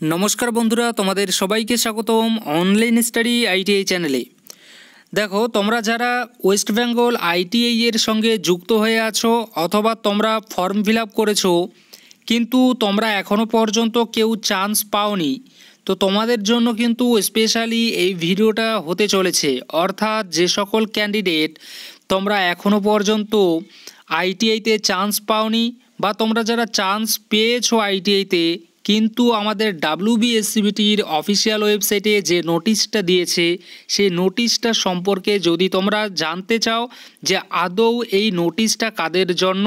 নমস্কার বন্ধুরা, তোমাদের সবাইকে স্বাগতম অনলাইন স্টাডি আইটিআই চ্যানেলে। দেখো, তোমরা যারা ওয়েস্ট বেঙ্গল আইটিআই এর সঙ্গে যুক্ত হয়ে আছো অথবা তোমরা ফর্ম ফিল আপ করেছো কিন্তু তোমরা এখনও পর্যন্ত কেউ চান্স পাওনি, তো তোমাদের জন্য কিন্তু স্পেশালি এই ভিডিওটা হতে চলেছে। অর্থাৎ যে সকল ক্যান্ডিডেট তোমরা এখনও পর্যন্ত আইটিআইতে চান্স পাওনি বা তোমরা যারা চান্স পেয়েছো আইটিআইতে কিন্তু আমাদের WBSCBTর অফিসিয়াল ওয়েবসাইটে যে নোটিশটা দিয়েছে সেই নোটিশটা সম্পর্কে যদি তোমরা জানতে চাও যে আদৌ এই নোটিশটা কাদের জন্য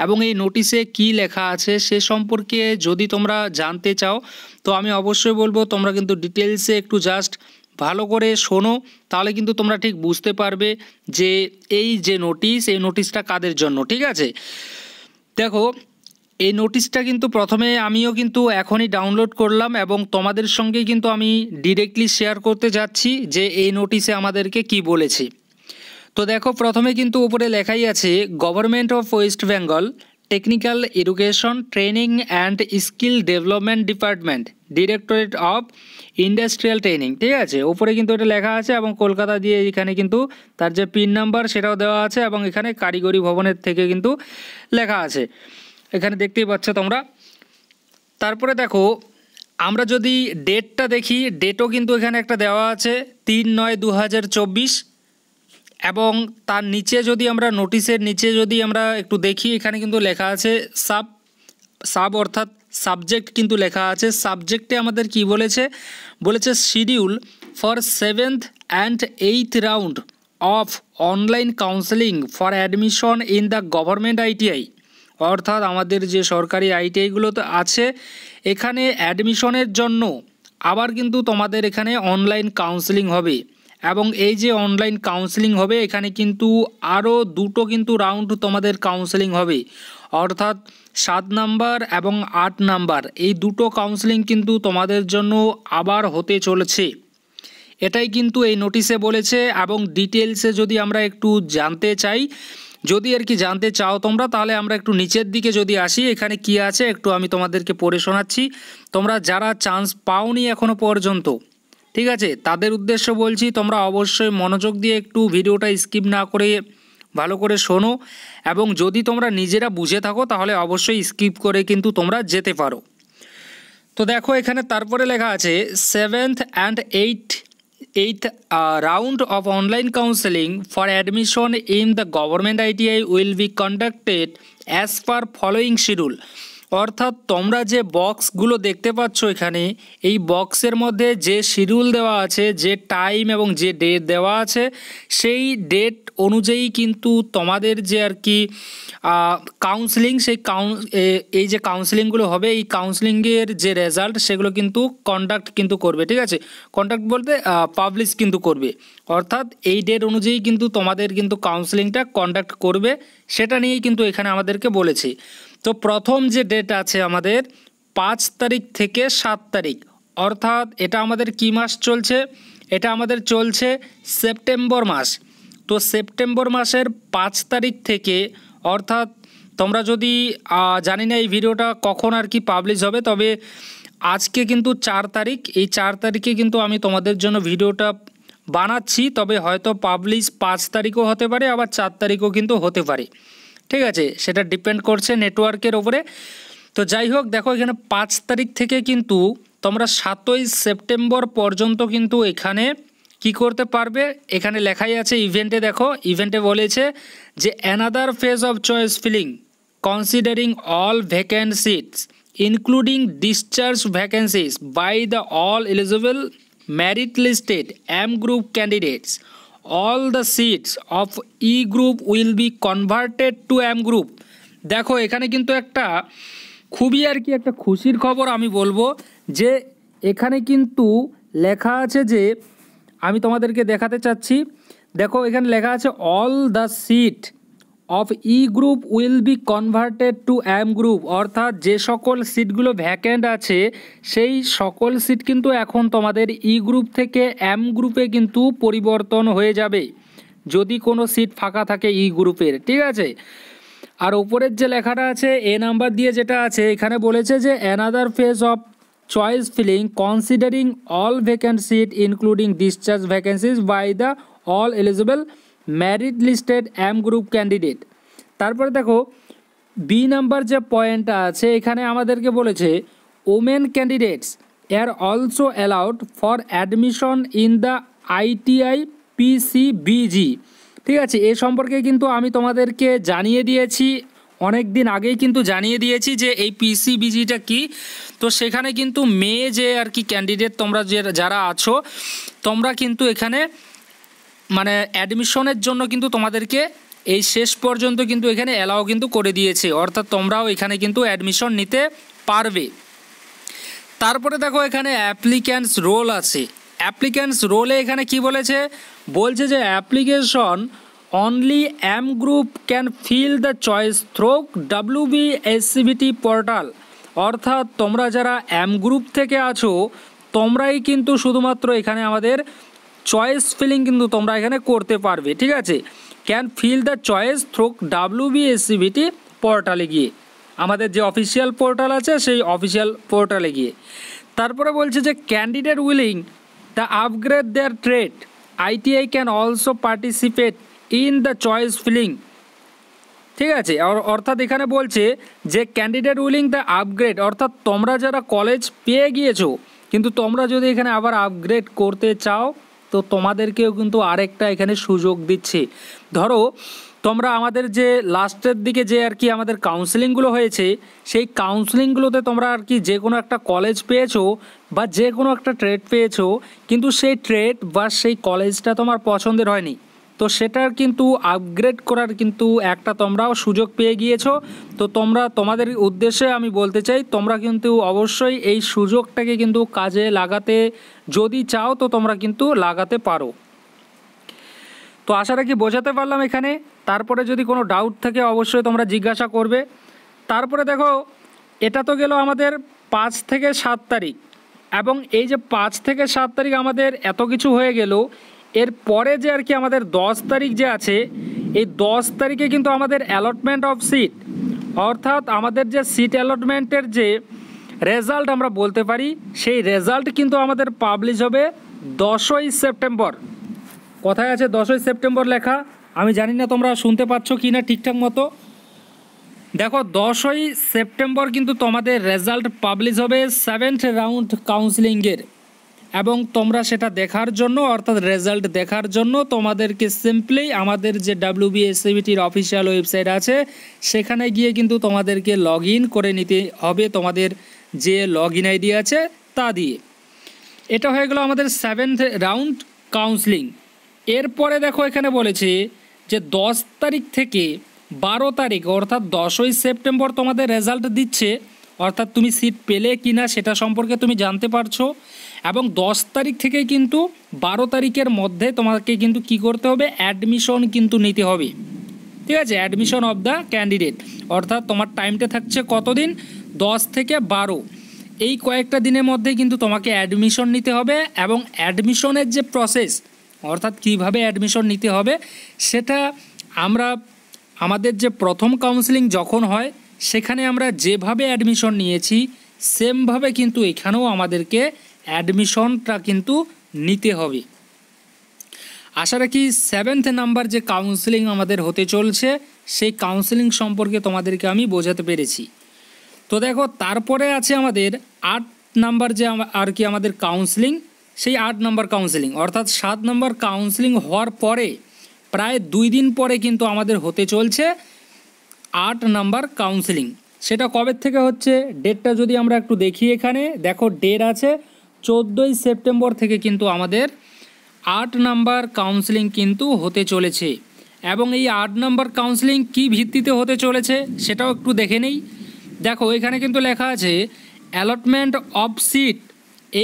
এবং এই নোটিশে কি লেখা আছে সে সম্পর্কে যদি তোমরা জানতে চাও, তো আমি অবশ্যই বলবো তোমরা কিন্তু ডিটেলসে একটু জাস্ট ভালো করে শোনো, তাহলে কিন্তু তোমরা ঠিক বুঝতে পারবে যে এই যে নোটিশ এই নোটিশটা কাদের জন্য। ঠিক আছে, দেখো এই নোটিশটা কিন্তু প্রথমে আমিও কিন্তু এখনই ডাউনলোড করলাম এবং তোমাদের সঙ্গে কিন্তু আমি ডিরেক্টলি শেয়ার করতে যাচ্ছি যে এই নোটিশে আমাদেরকে কি বলেছে। তো দেখো, প্রথমে কিন্তু উপরে লেখাই আছে government of West Bengal technical education training and skill development department directorate of industrial training. ঠিক আছে, উপরে কিন্তু এটা লেখা আছে এবং কলকাতা দিয়ে এখানে কিন্তু তার যে পিন নাম্বার সেটাও দেওয়া আছে এবং এখানে কারিগরি ভবনের থেকে কিন্তু লেখা আছে, এখানে দেখতেই পাচ্ছ তোমরা। তারপরে দেখো, আমরা যদি ডেটটা দেখি, ডেটও কিন্তু এখানে একটা দেওয়া আছে 3/9/2024 এবং তার নিচে যদি আমরা নোটিশের নিচে যদি আমরা একটু দেখি এখানে কিন্তু লেখা আছে সাব অর্থাৎ সাবজেক্ট কিন্তু লেখা আছে। সাবজেক্টে আমাদের কি বলেছে schedule for 7th and 8th round of online counselling for admission in the government ITI. অর্থাৎ আমাদের যে সরকারি আইটিআইগুলো তো আছে এখানে অ্যাডমিশনের জন্য আবার কিন্তু তোমাদের এখানে অনলাইন কাউন্সেলিং হবে এবং এই যে অনলাইন কাউন্সেলিং হবে এখানে কিন্তু আরও দুটো কিন্তু রাউন্ড তোমাদের কাউন্সেলিং হবে, অর্থাৎ 7 নাম্বার এবং 8 নাম্বার এই দুটো কাউন্সেলিং কিন্তু তোমাদের জন্য আবার হতে চলেছে। এটাই কিন্তু এই নোটিশে বলেছে এবং ডিটেলসে যদি আমরা একটু জানতে চাই, যদি আর কি জানতে চাও তোমরা, তাহলে আমরা একটু নিচের দিকে যদি আসি এখানে কি আছে একটু আমি তোমাদেরকে পড়ে শোনাচ্ছি। তোমরা যারা চান্স পাওনি এখনও পর্যন্ত, ঠিক আছে, তাদের উদ্দেশ্য বলছি তোমরা অবশ্যই মনোযোগ দিয়ে একটু ভিডিওটা স্কিপ না করে ভালো করে শোনো এবং যদি তোমরা নিজেরা বুঝে থাকো তাহলে অবশ্যই স্কিপ করে কিন্তু তোমরা যেতে পারো। তো দেখো এখানে তারপরে লেখা আছে 7th and 8th round of online counseling for admission in the government ITI will be conducted as per following schedule। অর্থাৎ তোমরা যে বক্সগুলো দেখতে পাচ্ছ এখানে এই বক্সের মধ্যে যে শিডিউল দেওয়া আছে, যে টাইম এবং যে ডেট দেওয়া আছে সেই ডেট অনুযায়ী কিন্তু তোমাদের যে আর কি কাউন্সেলিং সেই এই যে কাউন্সেলিংগুলো হবে এই কাউন্সেলিংয়ের যে রেজাল্ট সেগুলো কিন্তু কন্ডাক্ট কিন্তু করবে। ঠিক আছে, কন্ডাক্ট বলতে পাবলিশ কিন্তু করবে, অর্থাৎ এই ডেট অনুযায়ী কিন্তু তোমাদের কিন্তু কাউন্সেলিংটা কন্ডাক্ট করবে, সেটা নিয়েই কিন্তু এখানে আমাদেরকে বলেছে। তো প্রথম যে ডেট আছে আমাদের 5 তারিখ থেকে 7 তারিখ, অর্থাৎ এটা আমাদের কি মাস চলছে, এটা আমাদের চলছে সেপ্টেম্বর মাস। তো সেপ্টেম্বর মাসের 5 তারিখ থেকে, অর্থাৎ তোমরা যদি জানি না এই ভিডিওটা কখন আর কি পাবলিশ হবে, তবে আজকে কিন্তু 4 তারিখ, এই 4 তারিখে কিন্তু আমি তোমাদের জন্য ভিডিওটা বানাচ্ছি, তবে হয়তো পাবলিশ 5 তারিখও হতে পারে আবার 4 তারিখও কিন্তু হতে পারে। ঠিক আছে, সেটা ডিপেন্ড করছে নেটওয়ার্কের ওপরে। তো যাই হোক, দেখো এখানে 5 তারিখ থেকে কিন্তু তোমরা 7ই সেপ্টেম্বর পর্যন্ত কিন্তু এখানে কি করতে পারবে, এখানে লেখাই আছে ইভেন্টে। দেখো ইভেন্টে বলেছে যে another phase of choice filling considering all vacant seats including discharge vacancies by the all eligible merit listed M group candidates, all the seats of E group will be converted to M group। দেখো এখানে কিন্তু একটা খুবই আর কি একটা খুশির খবর আমি বলবো যে এখানে কিন্তু লেখা আছে যে আমি তোমাদেরকে দেখাতে চাচ্ছি। দেখো এখানে লেখা আছে all the seat of E group will be converted to M group, অর্থাৎ যে সকল সিটগুলো ভ্যাকেন্ট আছে সেই সকল সিট কিন্তু এখন তোমাদের ই গ্রুপ থেকে M গ্রুপে কিন্তু পরিবর্তন হয়ে যাবে যদি কোনো সিট ফাঁকা থাকে ই গ্রুপের। ঠিক আছে, আর উপরের যে লেখাটা আছে এ নাম্বার দিয়ে যেটা আছে এখানে বলেছে যে another phase of choice filling considering all vacant seat including discharge vacancies by the all eligible merit listed M group candidate। তারপরে দেখো বি নাম্বার যে পয়েন্টটা আছে এখানে আমাদেরকে বলেছে women candidates are also allowed for admission in the ITI PCBG। ঠিক আছে, এ সম্পর্কে কিন্তু আমি তোমাদেরকে জানিয়ে দিয়েছি, অনেক দিন আগেই কিন্তু জানিয়ে দিয়েছি যে এই PCBGটা কি। তো সেখানে কিন্তু মেয়ে যে আর কি ক্যান্ডিডেট তোমরা যারা আছো তোমরা কিন্তু এখানে মানে অ্যাডমিশনের জন্য কিন্তু তোমাদেরকে এই শেষ পর্যন্ত কিন্তু এখানে অ্যালাউ কিন্তু করে দিয়েছে, অর্থাৎ তোমরাও এখানে কিন্তু অ্যাডমিশন নিতে পারবে। তারপরে দেখো এখানে অ্যাপ্লিক্যান্টস রোল আছে। অ্যাপ্লিক্যান্টস রোলে এখানে কি বলেছে, বলছে যে application only M group can fill the choice through WBSCVT portal. অর্থাৎ তোমরা যারা M গ্রুপ থেকে আছো তোমরাই কিন্তু শুধুমাত্র এখানে আমাদের চয়েস ফিলিং কিন্তু তোমরা এখানে করতে পারবে। ঠিক আছে, can fill the choice through WBSCVT পোর্টালে গিয়ে, আমাদের যে অফিসিয়াল পোর্টাল আছে সেই অফিসিয়াল পোর্টালে গিয়ে। তারপরে বলছে যে candidate willing the upgrade their trade ITI can also participate in the choice filling. ঠিক আছে, অর্থাৎ এখানে বলছে যে ক্যান্ডিডেট উইলিং দ্য আপগ্রেড, অর্থাৎ তোমরা যারা কলেজ পেয়ে গিয়েছো কিন্তু তোমরা যদি এখানে আবার আপগ্রেড করতে চাও তো তোমাদেরকেও কিন্তু আরেকটা এখানে সুযোগ দিচ্ছে। ধরো তোমরা আমাদের যে লাস্টের দিকে যে আর কি আমাদের কাউন্সেলিংগুলো হয়েছে সেই কাউন্সেলিংগুলোতে তোমরা আর কি যে কোনো একটা কলেজ পেয়েছো বা যে কোনো একটা ট্রেড পেয়েছো, কিন্তু সেই ট্রেড বা সেই কলেজটা তোমার পছন্দের হয়নি, তো সেটার কিন্তু আপগ্রেড করার কিন্তু একটা তোমরাও সুযোগ পেয়ে গিয়েছো। তো তোমাদের উদ্দেশ্যে আমি বলতে চাই তোমরা কিন্তু অবশ্যই এই সুযোগটাকে কিন্তু কাজে লাগাতে যদি চাও তো তোমরা কিন্তু লাগাতে পারো। তো আশা রাখি বোঝাতে পারলাম এখানে। তারপরে যদি কোনো ডাউট থাকে অবশ্যই তোমরা জিজ্ঞাসা করবে। তারপরে দেখো এটা তো গেল আমাদের 5 থেকে 7 তারিখ, এবং এই যে 5 থেকে 7 তারিখ আমাদের এত কিছু হয়ে গেল, এর পরে যে আর কি আমাদের 10 তারিখ যে আছে এই 10 তারিখে কিন্তু আমাদের অ্যালটমেন্ট অফ সিট, অর্থাৎ আমাদের যে সিট অ্যালটমেন্টের যে রেজাল্ট আমরা বলতে পারি সেই রেজাল্ট কিন্তু আমাদের পাবলিশ হবে 10ই সেপ্টেম্বর। কোথায় আছে 10ই সেপ্টেম্বর লেখা, আমি জানি না তোমরা শুনতে পাচ্ছ কি না ঠিকঠাক মতো। দেখো 10ই সেপ্টেম্বর কিন্তু তোমাদের রেজাল্ট পাবলিশ হবে 7th রাউন্ড কাউন্সিলিংয়ের, এবং তোমরা সেটা দেখার জন্য অর্থাৎ রেজাল্ট দেখার জন্য তোমাদেরকে সিম্পলি আমাদের যে WBSCVTর অফিসিয়াল ওয়েবসাইট আছে সেখানে গিয়ে কিন্তু তোমাদেরকে লগ ইন করে নিতে হবে, তোমাদের যে লগ ইন আইডি আছে তা দিয়ে। এটা হয়ে গেল আমাদের 7th রাউন্ড কাউন্সিলিং। এরপরে দেখো এখানে বলেছে যে 10 তারিখ থেকে 12 তারিখ অর্থাৎ 10ই সেপ্টেম্বর তোমাদের রেজাল্ট দিচ্ছে, অর্থাৎ তুমি সিট পেলে কি না সেটা সম্পর্কে তুমি জানতে পারছো। এবং 10 তারিখ থেকে কিন্তু 12 তারিখের মধ্যে তোমাকে কিন্তু কি করতে হবে, অ্যাডমিশন কিন্তু নিতে হবে। ঠিক আছে, অ্যাডমিশন অফ দ্য ক্যান্ডিডেট, অর্থাৎ তোমার টাইমটা থাকছে কতদিন, 10 থেকে 12, এই কয়েকটা দিনের মধ্যে কিন্তু তোমাকে অ্যাডমিশন নিতে হবে। এবং অ্যাডমিশনের যে প্রসেস অর্থাৎ কিভাবে অ্যাডমিশন নিতে হবে সেটা আমরা আমাদের যে প্রথম কাউন্সিলিং যখন হয় সেখানে আমরা যেভাবে অ্যাডমিশন নিয়েছি সেমভাবে কিন্তু এখানেও আমাদেরকে অ্যাডমিশনটা কিন্তু নিতে হবে। আশা রাখি 7th নাম্বার যে কাউন্সিলিং আমাদের হতে চলছে সেই কাউন্সিলিং সম্পর্কে তোমাদেরকে আমি বোঝাতে পেরেছি। তো দেখো তারপরে আছে আমাদের 8 নাম্বার যে আর কি আমাদের কাউন্সিলিং, সেই 8 নাম্বার কাউন্সিলিং অর্থাৎ 7 নাম্বার কাউন্সিলিং হওয়ার পরে প্রায় 2 দিন পরে কিন্তু আমাদের হতে চলছে 8 নাম্বার কাউন্সিলিং। সেটা কবে থেকে হচ্ছে ডেটটা যদি আমরা একটু দেখি, এখানে দেখো ডেট আছে 14ই সেপ্টেম্বর থেকে কিন্তু আমাদের 8 নাম্বার কাউন্সিলিং কিন্তু হতে চলেছে। এবং এই 8 নাম্বার কাউন্সিলিং কী ভিত্তিতে হতে চলেছে সেটাও একটু দেখে নেই। দেখো এখানে কিন্তু লেখা আছে allotment of seat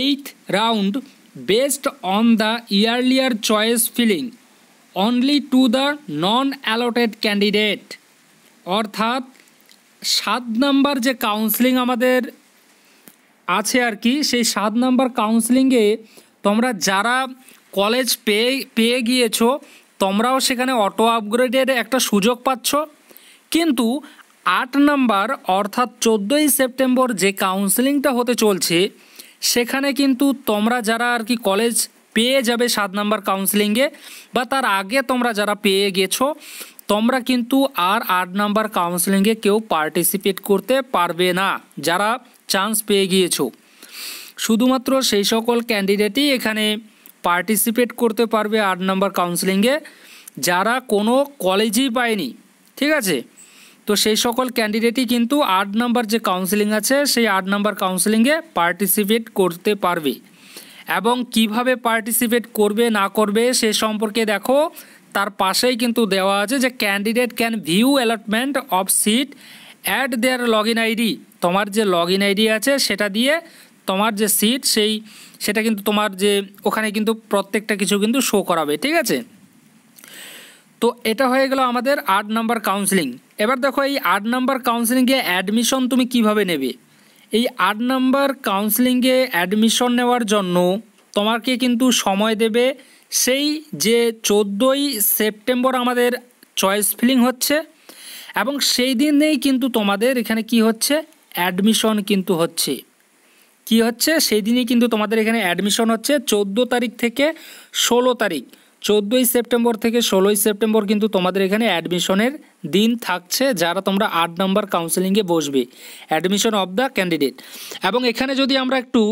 8th round based on the earlier choice filling only to the non allotted candidate. অর্থাৎ 7 নাম্বার যে কাউন্সিলিং আমাদের আছে আর কি, সেই 7 নাম্বার কাউন্সিলিংয়ে তোমরা যারা কলেজ পেয়ে গিয়েছো তোমরাও সেখানে অটো আপগ্রেডের একটা সুযোগ পাচ্ছ। কিন্তু 8 নাম্বার অর্থাৎ 14ই সেপ্টেম্বর যে কাউন্সিলিংটা হতে চলছে সেখানে কিন্তু তোমরা যারা আর কি কলেজ পেয়ে যাবে 7 নাম্বার কাউন্সেলিংয়ে বা তার আগে তোমরা যারা পেয়ে গেছো, তোমরা কিন্তু আর 8 নাম্বার কাউন্সেলিংয়ে কেউ পার্টিসিপেট করতে পারবে না যারা চান্স পেয়ে গিয়েছো। শুধুমাত্র সেই সকল ক্যান্ডিডেটই এখানে পার্টিসিপেট করতে পারবে 8 নাম্বার কাউন্সেলিংয়ে যারা কোনো কলেজই পায়নি, ঠিক আছে। তো সেই সকল ক্যান্ডিডেটই কিন্তু 8 নাম্বার যে কাউন্সেলিং আছে সেই 8 নাম্বার কাউন্সেলিংয়ে পার্টিসিপেট করতে পারবে। এবং কিভাবে পার্টিসিপেট করবে না করবে সে সম্পর্কে দেখো তার পাশেই কিন্তু দেওয়া আছে যে candidate can view allotment of seat at their log in ID. তোমার যে লগ ইন আইডি আছে সেটা দিয়ে তোমার যে সিট সেটা কিন্তু তোমার যে ওখানে কিন্তু প্রত্যেকটা কিছু কিন্তু শো করাবে, ঠিক আছে। তো এটা হয়ে গেল আমাদের 8 নাম্বার কাউন্সেলিং। এবার দেখো এই 8 নাম্বার কাউন্সেলিংয়ে অ্যাডমিশন তুমি কিভাবে নেবে। এই 8 নাম্বার কাউন্সেলিংয়ে অ্যাডমিশন নেওয়ার জন্য তোমাকে কিন্তু সময় দেবে সেই যে 14ই সেপ্টেম্বর আমাদের চয়েস ফিলিং হচ্ছে এবং সেই দিনেই কিন্তু তোমাদের এখানে কি হচ্ছে, অ্যাডমিশন কিন্তু হচ্ছে। কি হচ্ছে সেই দিনই কিন্তু তোমাদের এখানে অ্যাডমিশন হচ্ছে 14 তারিখ থেকে 16 তারিখ। 14ই সেপ্টেম্বর থেকে 16ই সেপ্টেম্বর কিন্তু তোমাদের এখানে অ্যাডমিশনের দিন থাকছে যারা তোমরা 8 নাম্বার কাউন্সেলিংয়ে বসবে, অ্যাডমিশন অফ দ্য ক্যান্ডিডেট। এবং এখানে যদি আমরা একটু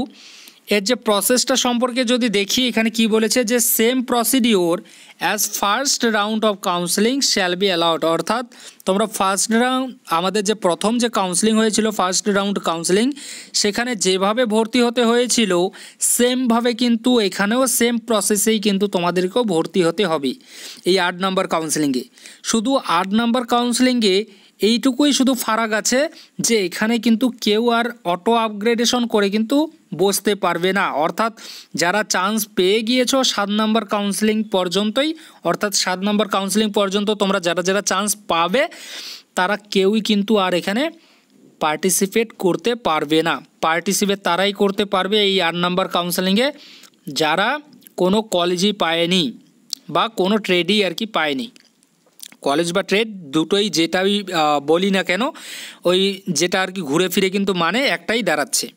এর যে প্রসেসটা সম্পর্কে যদি দেখি, এখানে কি বলেছে যে same procedure as first round of counselling shall be allowed. অর্থাৎ তোমরা ফার্স্ট রাউন্ড আমাদের যে প্রথম যে কাউন্সেলিং হয়েছিল ফার্স্ট রাউন্ড কাউন্সেলিং, সেখানে যেভাবে ভর্তি হতে হয়েছিল সেমভাবে কিন্তু এখানেও সেম প্রসেসেই কিন্তু তোমাদেরকেও ভর্তি হতে হবে এই 8 নাম্বার কাউন্সেলিংয়ে। শুধু 8 নাম্বার কাউন্সেলিংয়ে এইটুকুই শুধু ফারাক আছে যে এখানে কিন্তু কেউ আর অটো আপগ্রেডেশন করে কিন্তু বসতে পারবে না। অর্থাৎ যারা চান্স পেয়ে গিয়েছো 7 নাম্বার কাউন্সেলিং পর্যন্তই, অর্থাৎ 7 নাম্বার কাউন্সেলিং পর্যন্ত তোমরা যারা যারা চান্স পাবে তারা কেউই কিন্তু আর এখানে পার্টিসিপেট করতে পারবে না। পার্টিসিপেট তারাই করতে পারবে এই 8 নাম্বার কাউন্সেলিংয়ে যারা কোনো কলেজই পায়নি বা কোনো ট্রেডই আর কি পায়নি। কলেজ বা ট্রেড দুটোই যেটাই বলি না কেন, ওই যেটা আর কি ঘুরে ফিরে কিন্তু মানে একটাই দাঁড়াচ্ছে।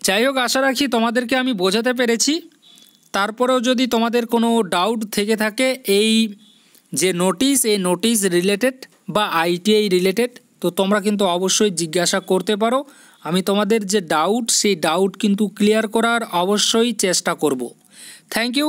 যাই হোক, আশা রাখি তোমাদেরকে আমি বোঝাতে পেরেছি। তারপরেও যদি তোমাদের কোনো ডাউট থেকে থাকে এই যে নোটিশ, এই নোটিশ রিলেটেড বা আইটিআই রিলেটেড, তো তোমরা কিন্তু অবশ্যই জিজ্ঞাসা করতে পারো। আমি তোমাদের যে ডাউট সেই ডাউট কিন্তু ক্লিয়ার করার অবশ্যই চেষ্টা করব। Thank you.